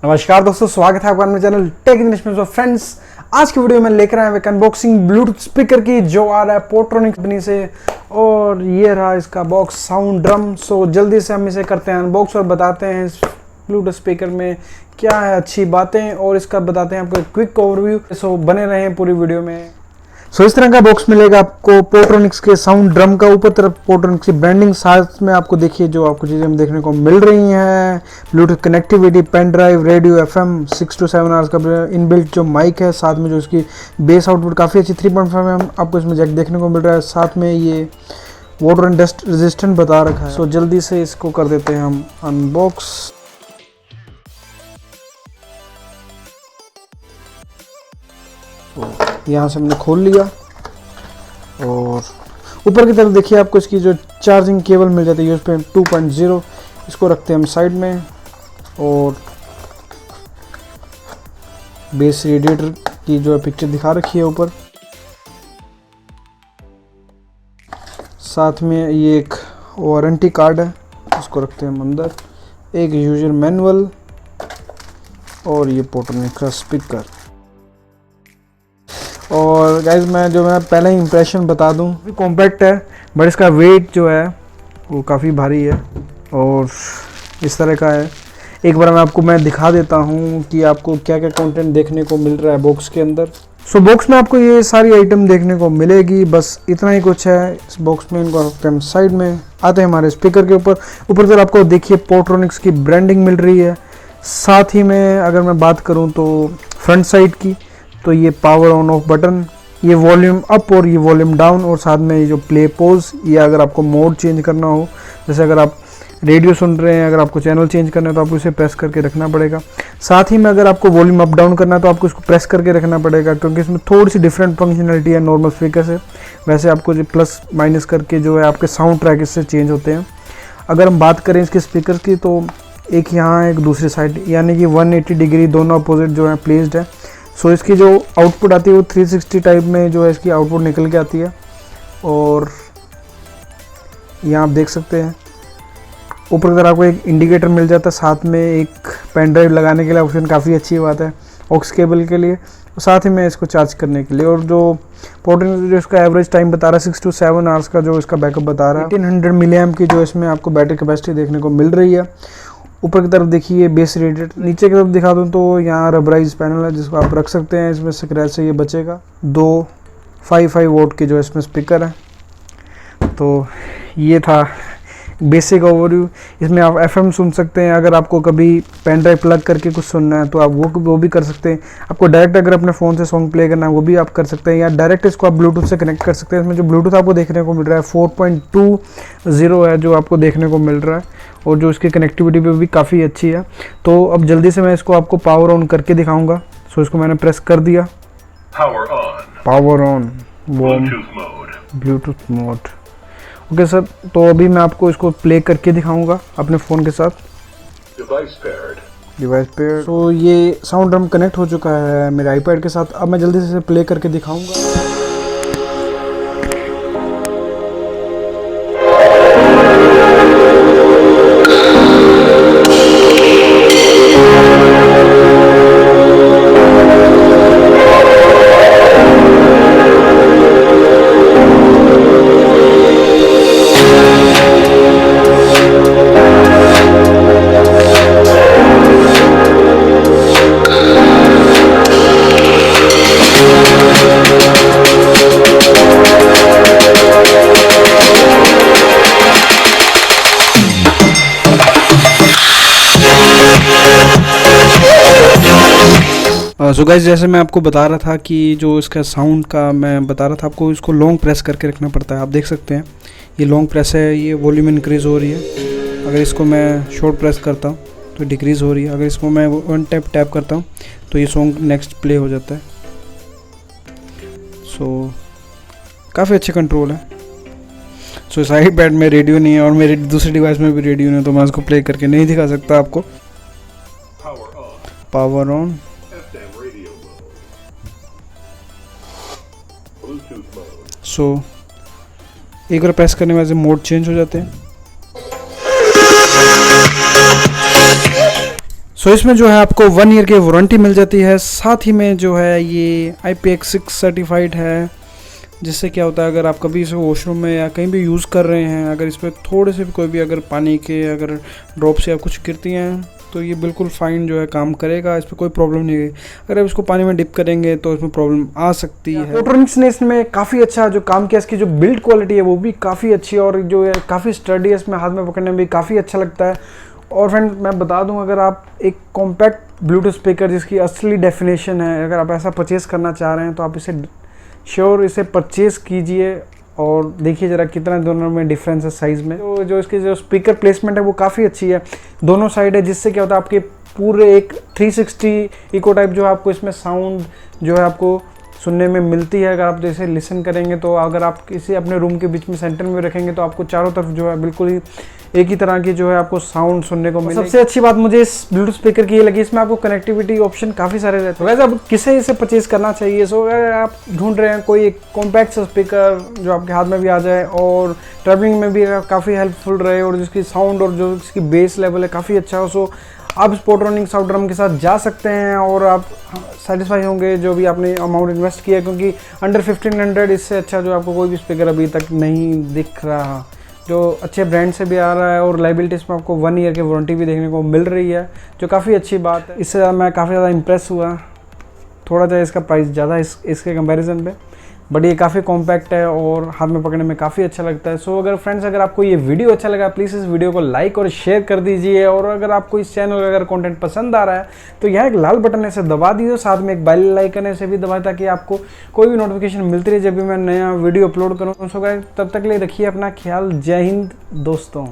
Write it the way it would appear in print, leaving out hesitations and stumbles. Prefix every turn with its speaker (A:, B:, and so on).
A: नमस्कार दोस्तों, स्वागत है आपका मेरे चैनल टेक इंग्लिश में। फ्रेंड्स, आज की वीडियो में लेकर आए एक अनबॉक्सिंग ब्लूटूथ स्पीकर की जो आ रहा है पोर्ट्रॉनिक कंपनी से, और ये रहा इसका बॉक्स साउंड ड्रम। सो जल्दी से हम इसे करते हैं अनबॉक्स और बताते हैं इस ब्लूटूथ स्पीकर में क्या है अच्छी बातें, और इसका बताते हैं आपको क्विक ओवरव्यू। सो बने रहें पूरी वीडियो में। सो इस तरह का बॉक्स मिलेगा आपको पोर्ट्रॉनिक्स के साउंड ड्रम का। ऊपर तरफ पोर्ट्रॉनिक्स की ब्रांडिंग, साथ में आपको देखिए जो आपको चीज़ें हम देखने को मिल रही हैं। Bluetooth connectivity, pen drive, radio, FM 6 to 7 hours का इनबिल्ट जो माइक है, साथ में जो इसकी बेस आउटपुट काफ़ी अच्छी 3.5 mm आपको इसमें जैक देखने को मिल रहा है। साथ में ये वाटर एंड डस्ट रेजिस्टेंट बता रखा है। सो जल्दी से इसको कर देते हैं हम अनबॉक्स। यहाँ से हमने खोल लिया और ऊपर की तरफ देखिए आपको इसकी जो चार्जिंग केबल मिल जाती है USB 2.0। इसको रखते हैं हम साइड में, और बेस रेडिएटर की जो पिक्चर दिखा रखी है ऊपर। साथ में ये एक वारंटी कार्ड है, इसको रखते हैं हम अंदर। एक यूजर मैनुअल और ये पोर्ट्रॉनिक्स का स्पीकर। और गाइज मैं पहले ही इंप्रेशन बता दूं, कॉम्पैक्ट है बट इसका वेट जो है वो काफ़ी भारी है और इस तरह का है। एक बार मैं दिखा देता हूं कि आपको क्या क्या कंटेंट देखने को मिल रहा है बॉक्स के अंदर। सो बॉक्स में आपको ये सारी आइटम देखने को मिलेगी, बस इतना ही कुछ है इस बॉक्स में। इनको रखते हैं साइड में। आते हैं हमारे स्पीकर के ऊपर। ऊपर तरफ आपको देखिए पोर्ट्रॉनिक्स की ब्रांडिंग मिल रही है। साथ ही में अगर मैं बात करूँ तो फ्रंट साइड की, तो ये पावर ऑन ऑफ बटन, ये वॉल्यूम अप और ये वॉल्यूम डाउन, और साथ में ये जो प्ले पॉज, ये अगर आपको मोड चेंज करना हो, जैसे अगर आप रेडियो सुन रहे हैं, अगर आपको चैनल चेंज करना है तो आपको इसे प्रेस करके रखना पड़ेगा। साथ ही में अगर आपको वॉल्यूम अप डाउन करना है तो आपको इसको प्रेस करके रखना पड़ेगा, क्योंकि इसमें थोड़ी सी डिफरेंट फंक्शनलिटी है नॉर्मल स्पीकर से। वैसे आपको जो प्लस माइनस करके जो है आपके साउंड ट्रैक इससे चेंज होते हैं। अगर हम बात करें इसके स्पीकर की, तो एक यहाँ एक दूसरी साइड, यानी कि 180 डिग्री दोनों अपोजिट जो है प्लेस्ड है। सो इसकी जो आउटपुट आती है वो 360 टाइप में जो है इसकी आउटपुट निकल के आती है। और यहाँ आप देख सकते हैं ऊपर की तरफ आपको एक इंडिकेटर मिल जाता है, साथ में एक पेन ड्राइव लगाने के लिए ऑप्शन, काफ़ी अच्छी बात है ऑक्स केबल के लिए, और साथ ही में इसको चार्ज करने के लिए। और जो पोर्ट्रॉनिक्स जो इसका एवरेज टाइम बता रहा है 6 to 7 आवर्स का जो इसका बैकअप बता रहा है। 1800 mAh की जो इसमें आपको बैटरी कैपेसिटी देखने को मिल रही है। ऊपर की तरफ देखिए बेस रेडिएटर। नीचे की तरफ दिखा दूं तो यहाँ रबराइज पैनल है जिसको आप रख सकते हैं, इसमें स्क्रैच से ये बचेगा। 255 वोल्ट के जो इसमें स्पीकर है। तो ये था बेसिक ओवरव्यू। इसमें आप FM सुन सकते हैं, अगर आपको कभी पेन ड्राइव प्लग करके कुछ सुनना है तो आप वो भी कर सकते हैं। आपको डायरेक्ट अगर अपने फ़ोन से सॉन्ग प्ले करना है वो भी आप कर सकते हैं, या डायरेक्ट इसको आप ब्लूटूथ से कनेक्ट कर सकते हैं। इसमें जो ब्लूटूथ आपको देखने को मिल रहा है 4.20 है जो आपको देखने को मिल रहा है, और जो इसकी कनेक्टिविटी भी काफ़ी अच्छी है। तो अब जल्दी से मैं इसको आपको पावर ऑन करके दिखाऊंगा। सो इसको मैंने प्रेस कर दिया, power on, Bluetooth mode. Okay sir, तो अभी मैं आपको इसको प्ले करके दिखाऊंगा अपने फ़ोन के साथ। Device pair. तो ये साउंड ड्रम कनेक्ट हो चुका है मेरे आईपैड के साथ। अब मैं जल्दी से प्ले करके दिखाऊंगा। सो गाइस, जैसे मैं आपको बता रहा था कि जो इसका साउंड का मैं बता रहा था आपको, इसको लॉन्ग प्रेस करके रखना पड़ता है। आप देख सकते हैं ये लॉन्ग प्रेस है, ये वॉल्यूम इंक्रीज़ हो रही है। अगर इसको मैं शॉर्ट प्रेस करता हूँ तो डिक्रीज़ हो रही है। अगर इसको मैं वन टैप करता हूँ तो ये सॉन्ग नेक्स्ट प्ले हो जाता है। सो काफ़ी अच्छे कंट्रोल है। सो इस आईपैड में रेडियो नहीं है और मेरे दूसरे डिवाइस में भी रेडियो नहीं है, तो मैं इसको प्ले करके नहीं दिखा सकता आपको। पावर ऑन, सो एक बार प्रेस करने वजह से मोड चेंज हो जाते हैं। सो इसमें जो है आपको 1 ईयर की वारंटी मिल जाती है। साथ ही में जो है ये IPX6 सर्टिफाइड है, जिससे क्या होता है अगर आप कभी इसे वॉशरूम में या कहीं भी यूज़ कर रहे हैं, अगर इस पर थोड़े से भी कोई भी अगर पानी के अगर ड्रॉप्स या कुछ गिरती हैं तो ये बिल्कुल फाइन जो है काम करेगा, इस पर कोई प्रॉब्लम नहीं है। अगर आप इसको पानी में डिप करेंगे तो इसमें प्रॉब्लम आ सकती है। पोर्ट्रॉनिक्स ने इसमें काफ़ी अच्छा जो काम किया, इसकी जो बिल्ड क्वालिटी है वो भी काफ़ी अच्छी है और जो है काफ़ी स्टडी है, इसमें हाथ में पकड़ने में भी काफ़ी अच्छा लगता है। और फ्रेंड मैं बता दूं, अगर आप एक कॉम्पैक्ट ब्लूटूथ स्पीकर जिसकी असली डेफिनेशन है, अगर आप ऐसा परचेज़ करना चाह रहे हैं तो आप इसे श्योर इसे परचेज़ कीजिए और देखिए ज़रा कितना दोनों में डिफरेंस है साइज़ में। तो जो इसकी जो स्पीकर प्लेसमेंट है वो काफ़ी अच्छी है, दोनों साइड है, जिससे क्या होता है आपके पूरे एक 360 इको टाइप जो है आपको इसमें साउंड जो है आपको सुनने में मिलती है। अगर आप जैसे लिसन करेंगे तो अगर आप किसी अपने रूम के बीच में सेंटर में रखेंगे तो आपको चारों तरफ जो है बिल्कुल ही एक ही तरह की जो है आपको साउंड सुनने को मिलेगी। सबसे अच्छी बात मुझे इस ब्लूटूथ स्पीकर की ये लगी, इसमें आपको कनेक्टिविटी ऑप्शन काफ़ी सारे रहते हैं। वैसे अब किसे इसे परचेज करना चाहिए, सो अगर आप ढूंढ रहे हैं कोई एक कॉम्पैक्ट स्पीकर जो आपके हाथ में भी आ जाए और ट्रैवलिंग में भी काफ़ी हेल्पफुल रहे और जिसकी साउंड और जो इसकी बेस लेवल है काफ़ी अच्छा हो, सो आप इस पोर्ट्रॉनिक साउंड ड्रम के साथ जा सकते हैं और आप सेटिस्फाई होंगे जो भी आपने अमाउंट इन्वेस्ट किया, क्योंकि अंडर 1500 इससे अच्छा जो आपको कोई भी स्पीकर अभी तक नहीं दिख रहा, जो अच्छे ब्रांड से भी आ रहा है और लाइबिलिटी इसमें आपको 1 ईयर की वारंटी भी देखने को मिल रही है, जो काफ़ी अच्छी बात है। इससे मैं काफ़ी ज़्यादा इम्प्रेस हुआ, थोड़ा सा इसका प्राइस ज़्यादा इसके कंपैरिजन पे, बट ये काफ़ी कॉम्पैक्ट है और हाथ में पकड़ने में काफ़ी अच्छा लगता है। सो अगर फ्रेंड्स अगर आपको ये वीडियो अच्छा लगा प्लीज़ इस वीडियो को लाइक और शेयर कर दीजिए, और अगर आपको इस चैनल का अगर कंटेंट पसंद आ रहा है तो यहाँ एक लाल बटन है इसे दबा दीजिए, साथ में एक बेल आइकन है इसे भी दबाएं ताकि आपको कोई भी नोटिफिकेशन मिलती रहे जब भी मैं नया वीडियो अपलोड करूँ। सो तब तक ले रखिए अपना ख्याल। जय हिंद दोस्तों।